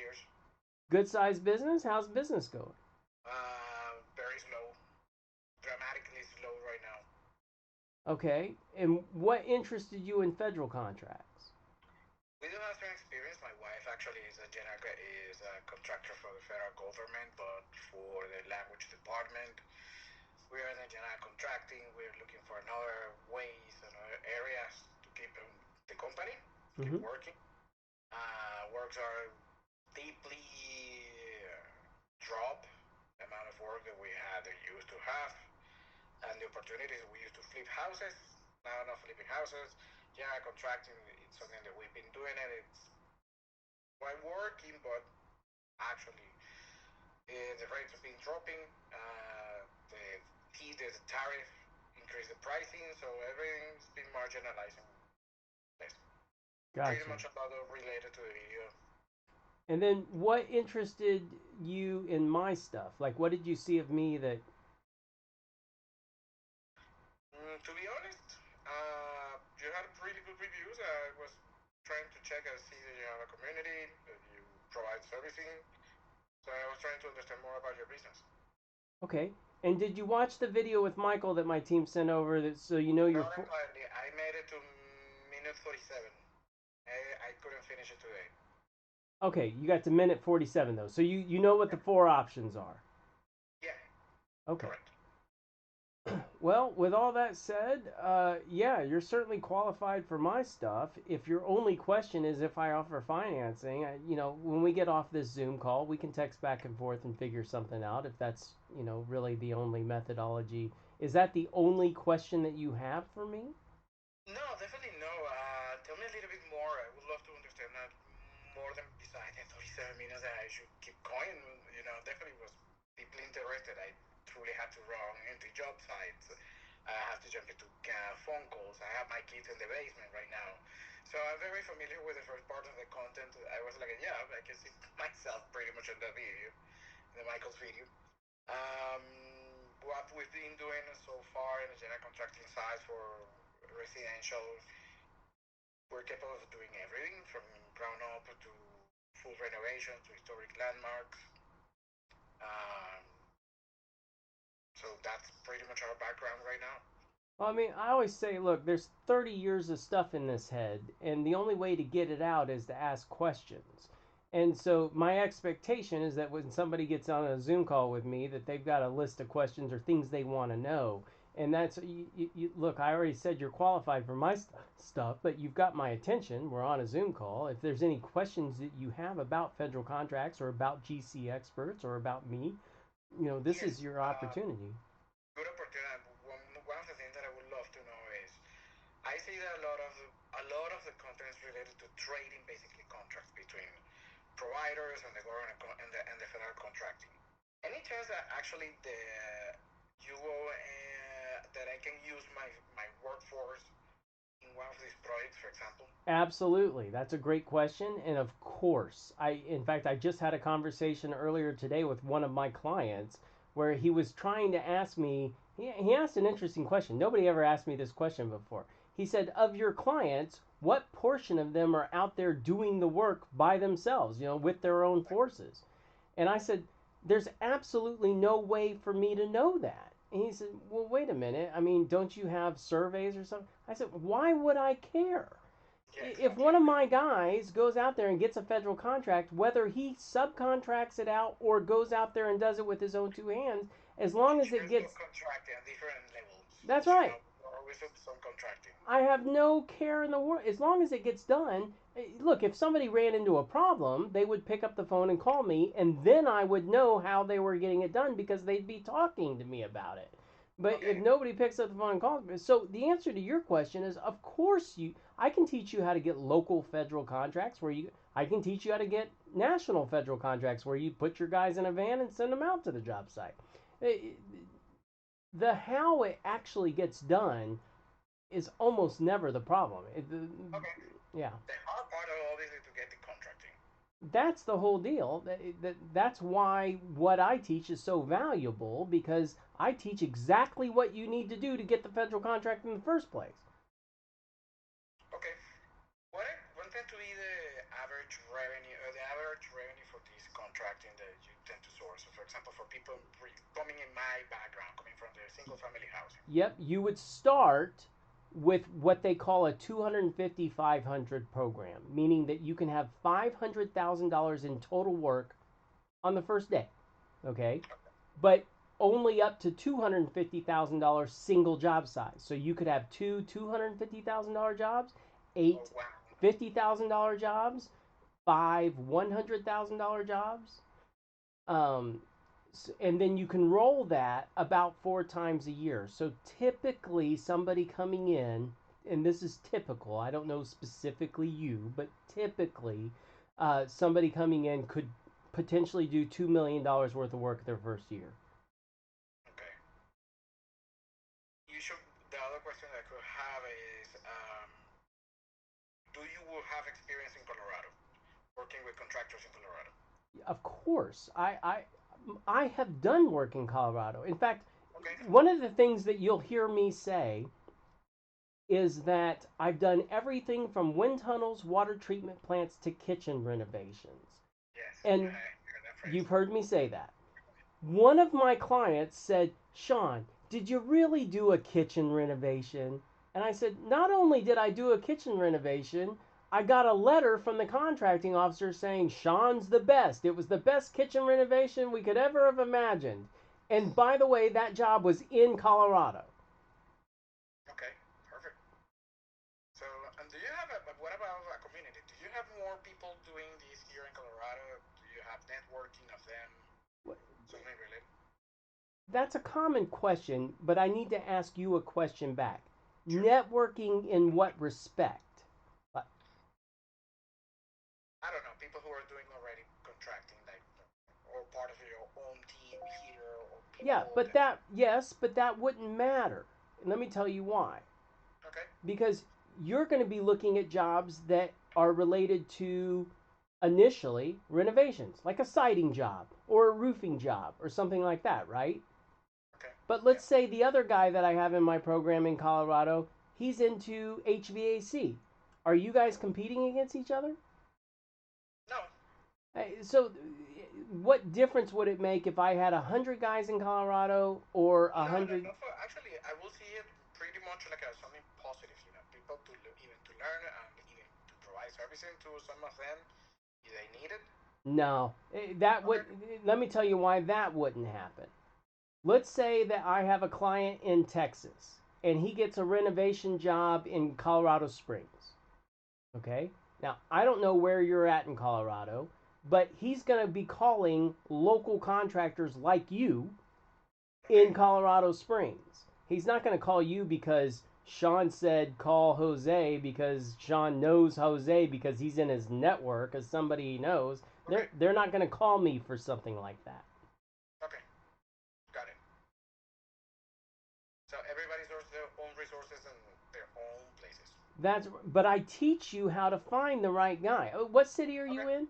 years. Good sized business? How's business going? Very slow, dramatically slow right now. Okay. And what interested you in federal contracts? We do have some experience. My wife actually is a contractor for the federal government, but for the language department. We are in the general contracting. We're looking for another ways and other areas to keep the company, keep Mm-hmm. working. Works are deeply drop the amount of work that we had used to have, and the opportunities we used to flip houses. Now not flipping houses. Yeah, contracting. It's something that we've been doing, and it's quite working, but actually the rates have been dropping. The tariff increased the pricing, so everything's been marginalizing. That's pretty Gotcha. much a lot of related to the video. And then what interested you in my stuff? Like, what did you see of me that. To be honest, you had really good reviews. I was trying to check and see that you have a community, that you provide servicing. So I was trying to understand more about your business. Okay. And did you watch the video with Michael that my team sent over that so you know your. Not entirely. I made it to minute 47. I couldn't finish it today. Okay, you got to minute 47 though. So you know what the four options are. Yeah, Okay. correct. Well, with all that said, yeah, you're certainly qualified for my stuff. If your only question is if I offer financing, when we get off this Zoom call, we can text back and forth and figure something out if that's, really the only methodology. Is that the only question that you have for me? No, definitely no. Tell me a little bit more. I would love to understand that more than besides the 37 minutes that I should keep going. Definitely was deeply interested. I truly had to run into job sites. I have to jump into phone calls. I have my kids in the basement right now. So I'm very familiar with the first part of the content. I was like, yeah, I can see myself pretty much in the video, in the Michael's video. Um, what we've been doing so far in the general contracting side for residential, we're capable of doing everything from ground up to full renovations to historic landmarks. Um, so that's pretty much our background right now. Well, I mean, I always say, look, there's 30 years of stuff in this head, and the only way to get it out is to ask questions. And so my expectation is that when somebody gets on a Zoom call with me, that they've got a list of questions or things they want to know. And that's look. I already said you're qualified for my stuff, but you've got my attention. We're on a Zoom call. If there's any questions that you have about federal contracts or about GCExperts or about me, this Yes, is your opportunity. good opportunity. One of the things that I would love to know is I see that a lot of the content is related to trading basically contracts between providers and the government and the federal contracting. Any chance that actually that I can use my workforce in one of these projects, for example? Absolutely. That's a great question. And of course, in fact, I just had a conversation earlier today with one of my clients where he was trying to ask me, he asked an interesting question. Nobody ever asked me this question before. He said, of your clients, what portion of them are out there doing the work by themselves, with their own forces? And I said, there's absolutely no way for me to know that. And he said, well, wait a minute. I mean, don't you have surveys or something? I said, why would I care? Yeah, If exactly. one of my guys goes out there and gets a federal contract, whether he subcontracts it out or goes out there and does it with his own two hands, as long as it Different gets. subcontracting at different levels. That's As you right. know, we're always subcontracting. I have no care in the world. As long as it gets done. Look, if somebody ran into a problem, they would pick up the phone and call me, and then I would know how they were getting it done because they'd be talking to me about it. But if Okay. nobody picks up the phone and calls me, so the answer to your question is, of course I can teach you how to get local federal contracts I can teach you how to get national federal contracts where you put your guys in a van and send them out to the job site. Eh, the how it actually gets done is almost never the problem. Okay. Yeah, The hard part of obviously to get the contracting. that's the whole deal. That's why what I teach is so valuable because I teach exactly what you need to do to get the federal contract in the first place. Okay. What tend to be the average revenue the average revenue for this contracting that you tend to source? So for example, for people coming in my background, coming from the single family housing. Yep, you would start with what they call a 250-500 program, meaning that you can have $500,000 in total work on the first day. Okay? But only up to $250,000 single job size. So you could have two $250,000 jobs, eight Oh, wow. $50,000 jobs, five $100,000 jobs. And then you can roll that about 4 times a year. So typically, somebody coming in, and this is typical, I don't know specifically you, but typically, somebody coming in could potentially do $2 million worth of work their first year. Okay. The other question I could have is, do you have experience in Colorado, working with contractors in Colorado? Of course, I have done work in Colorado. In fact, Okay. one of the things that you'll hear me say is that I've done everything from wind tunnels, water treatment plants to kitchen renovations. Yes. And I heard that phrase. you've heard me say that. One of my clients said, Sean, did you really do a kitchen renovation? And I said, not only did I do a kitchen renovation, I got a letter from the contracting officer saying Sean's the best. It was the best kitchen renovation we could ever have imagined. And by the way, that job was in Colorado. Okay. Perfect. So, and do you have what about a community? Do you have more people doing this here in Colorado? Do you have networking of them? Something related? That's a common question, but I need to ask you a question back. Sure. Networking in what respect? I don't know. People who are doing already contracting, like, or part of your own team here, or Yeah, people but that. that wouldn't matter. And let me tell you why. Okay. Because you're going to be looking at jobs that are related to initially renovations, like a siding job or a roofing job or something like that, right? Okay. But Yeah. let's say the other guy that I have in my program in Colorado, he's into HVAC. Are you guys competing against each other? No. So, what difference would it make if I had 100 guys in Colorado or a No, no, hundred? no. Actually, I will see it pretty much like something positive. People to even to learn and even to provide servicing to some of them if they need it. No, that would. Okay. Let me tell you why that wouldn't happen. Let's say that I have a client in Texas and he gets a renovation job in Colorado Springs. Okay? Now, I don't know where you're at in Colorado, but he's going to be calling local contractors like you Okay. in Colorado Springs. He's not going to call you because Sean said call Jose because Sean knows Jose because he's in his network as somebody he knows. Okay. They're not going to call me for something like that. Okay. Got it. So everybody sources their own resources in their own places. But I teach you how to find the right guy. What city are Okay. you in?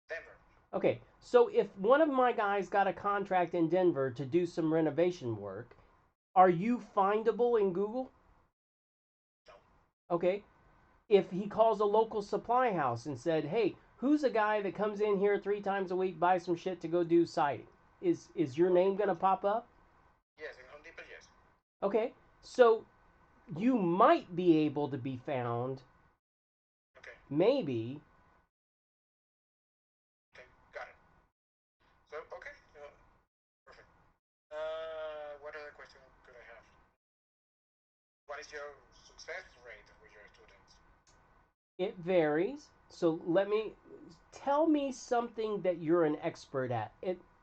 Denver. Okay, so if one of my guys got a contract in Denver to do some renovation work, are you findable in Google? No. Okay, if he calls a local supply house and said, "Hey, who's a guy that comes in here 3 times a week, buys some shit to go do siding?" Is your Home name Depot. gonna pop up? Yes, in Home Depot. Yes. Okay, so you might be able to be found, Okay. maybe. Okay. Got it. So okay. Perfect. What other question could I have? What is your success rate with your students? It varies. So tell me something that you're an expert at.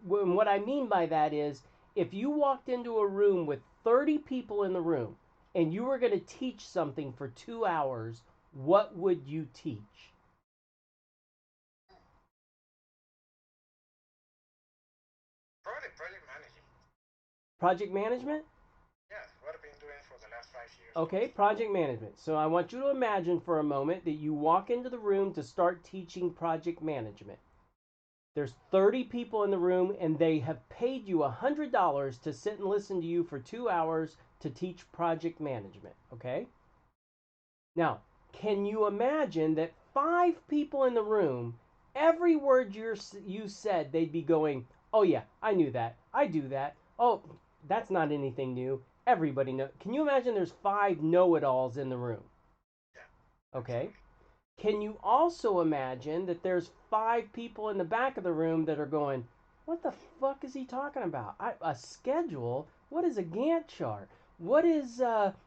What I mean by that is if you walked into a room with 30 people in the room and you were going to teach something for 2 hours, what would you teach? Probably project managing. Project management? Yes. What I've been doing for the last 5 years Okay, plus. project management. So I want you to imagine for a moment that you walk into the room to start teaching project management. There's 30 people in the room and they have paid you $100 to sit and listen to you for 2 hours to teach project management. Okay? Now, can you imagine that 5 people in the room every word you said, they'd be going, "Oh yeah, I knew that. I do that. Oh, that's not anything new. Everybody knows." Can you imagine there's 5 know-it-alls in the room? Yeah. Okay. Absolutely. Can you also imagine that there's 5 people in the back of the room that are going, "What the fuck is he talking about? A schedule? What is a Gantt chart? What is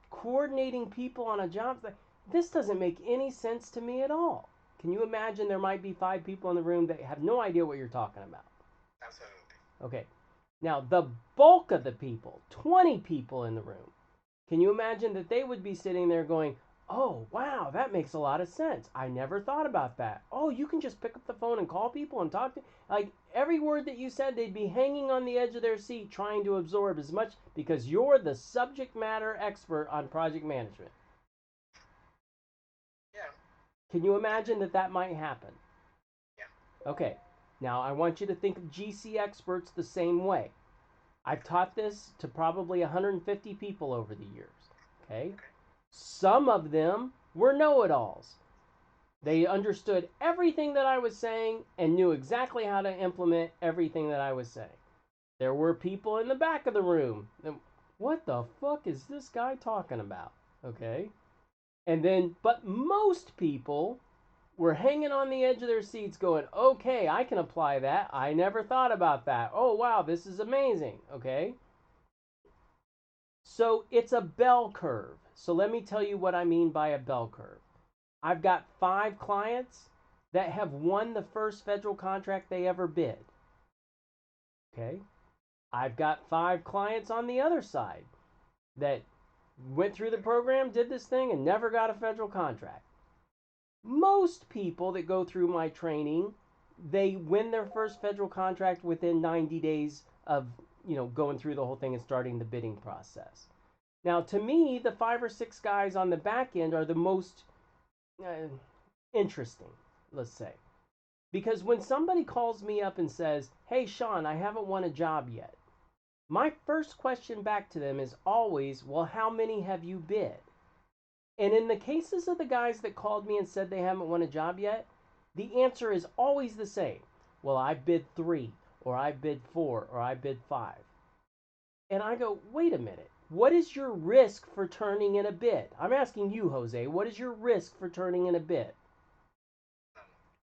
coordinating people on a job? This doesn't make any sense to me at all." Can you imagine there might be 5 people in the room that have no idea what you're talking about? Absolutely. Okay. Now, the bulk of the people, 20 people in the room, can you imagine that they would be sitting there going, "Oh, wow, that makes a lot of sense. I never thought about that. Oh, you can just pick up the phone and call people and talk to." Like every word that you said, they'd be hanging on the edge of their seat trying to absorb as much because you're the subject matter expert on project management. Yeah. Can you imagine that that might happen? Yeah. Okay. Now, I want you to think of GCExperts the same way. I've taught this to probably 150 people over the years. Okay? Okay. Some of them were know it alls. They understood everything that I was saying and knew exactly how to implement everything that I was saying. There were people in the back of the room. What the fuck is this guy talking about? Okay? And then, but most people were hanging on the edge of their seats going, "Okay, I can apply that. I never thought about that. Oh, wow, this is amazing." Okay? So it's a bell curve. So let me tell you what I mean by a bell curve. I've got 5 clients that have won the first federal contract they ever bid. Okay? I've got 5 clients on the other side that went through the program, did this thing, and never got a federal contract. Most people that go through my training, they win their first federal contract within 90 days of, going through the whole thing and starting the bidding process. Now, to me, the 5 or 6 guys on the back end are the most uh, interesting, let's say. Because when somebody calls me up and says, "Hey, Sean, I haven't won a job yet," my first question back to them is always, "Well, how many have you bid?" And in the cases of the guys that called me and said they haven't won a job yet, the answer is always the same. "Well, I bid 3, or I bid 4, or I bid 5. And I go, "Wait a minute. What is your risk for turning in a bid?" I'm asking you, Jose, what is your risk for turning in a bid?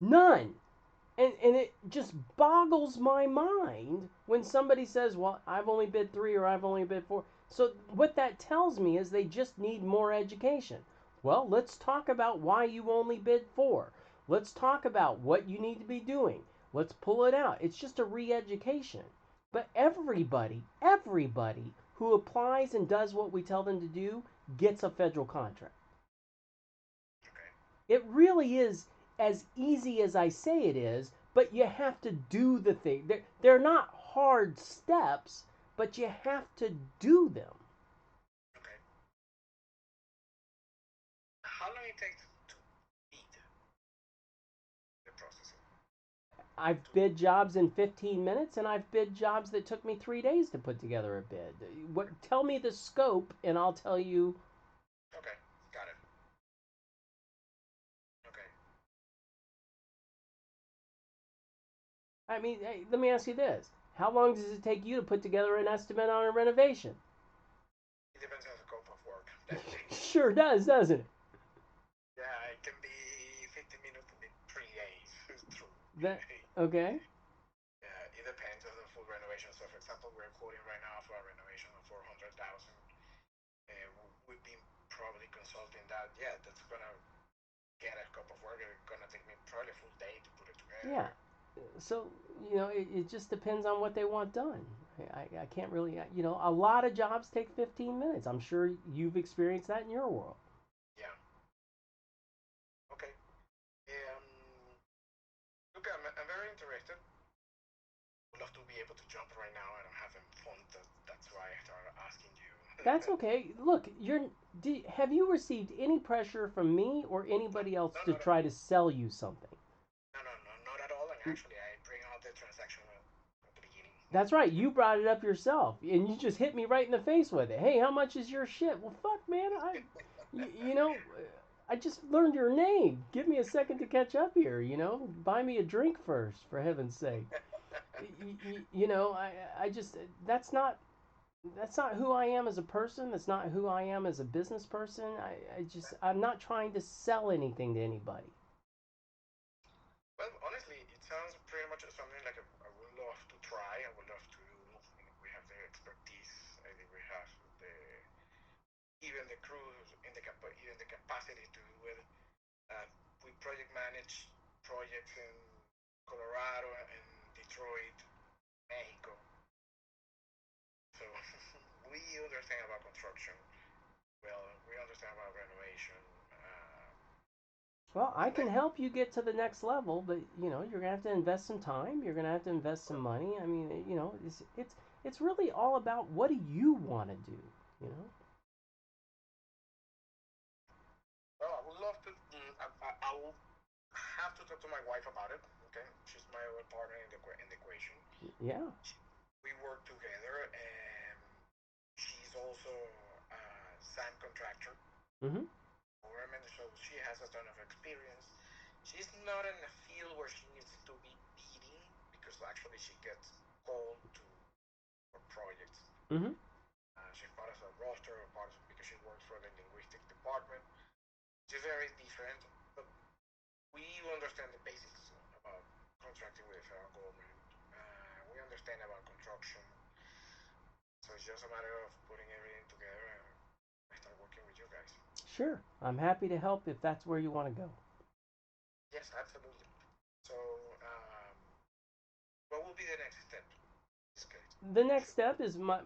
None. And it just boggles my mind when somebody says, "Well, I've only bid 3 or I've only bid 4." So what that tells me is they just need more education. Well, let's talk about why you only bid 4. Let's talk about what you need to be doing. Let's pull it out. It's just a re-education. But everybody who applies and does what we tell them to do gets a federal contract. Okay. It really is as easy as I say it is, but you have to do the thing. They're not hard steps, but you have to do them. Okay. How long it takes to beat the process? I've bid jobs in 15 minutes, and I've bid jobs that took me 3 days to put together a bid. Tell me the scope, and I'll tell you. Okay. Got it. Okay. I mean, hey, let me ask you this: how long does it take you to put together an estimate on a renovation? It depends on the scope of work. Definitely. Sure does, doesn't it? Yeah, it can be 15 minutes in 3 days. It's true. That okay? Yeah, it depends on the full renovation. So, for example, we're quoting right now for a renovation of 400,000. We've been probably consulting that. Yeah, that's gonna get a scope of work. It's gonna take me probably a full day to put it Yeah. together. So it just depends on what they want done. I can't really, a lot of jobs take 15 minutes. I'm sure you've experienced that in your world. Yeah. Okay. Um, look, I'm very interested. Would love to be able to jump right now. I don't have a phone. That's why I started asking you. That's okay. Look, have you received any pressure from me or anybody else No, to no, no, try to sell you something? no, not at all. And actually, I bring out the transaction at the beginning. That's right. You brought it up yourself, and you just hit me right in the face with it. "Hey, how much is your shit?" Well, fuck, man. You know, I just learned your name. Give me a second to catch up here. Buy me a drink first, for heaven's sake. I just that's not who I am as a person. That's not who I am as a business person. I'm not trying to sell anything to anybody. Well, honestly, it sounds pretty much something like I would love to try. I would love to do. We have the expertise. I think we have the even the crews in even the capacity to do it. Uh, we project manage projects in Colorado and Detroit, Mexico. So we understand about construction. Well, we understand about renovation. Well, I And can help you get to the next level, but you're gonna have to invest some time. You're gonna have to invest some money. I mean, it's really all about what do you want to do. You know. well, I would love to. I will have to talk to my wife about it. Okay, she's my other partner in the equation. Yeah. We work together, and she's also a sam contractor Mhm. government, so she has a ton of experience. She's not in a field where she needs to be beating because actually she gets called to for projects. Mhm. She's part of a roster, because she works for the linguistic department. She's very different, but we understand the basics about contracting with the federal government. We understand about construction, so it's just a matter of putting everything together and I start working with you guys. Sure. I'm happy to help if that's where you want to go. Yes, absolutely. So, what will be the next step in this case? The next step is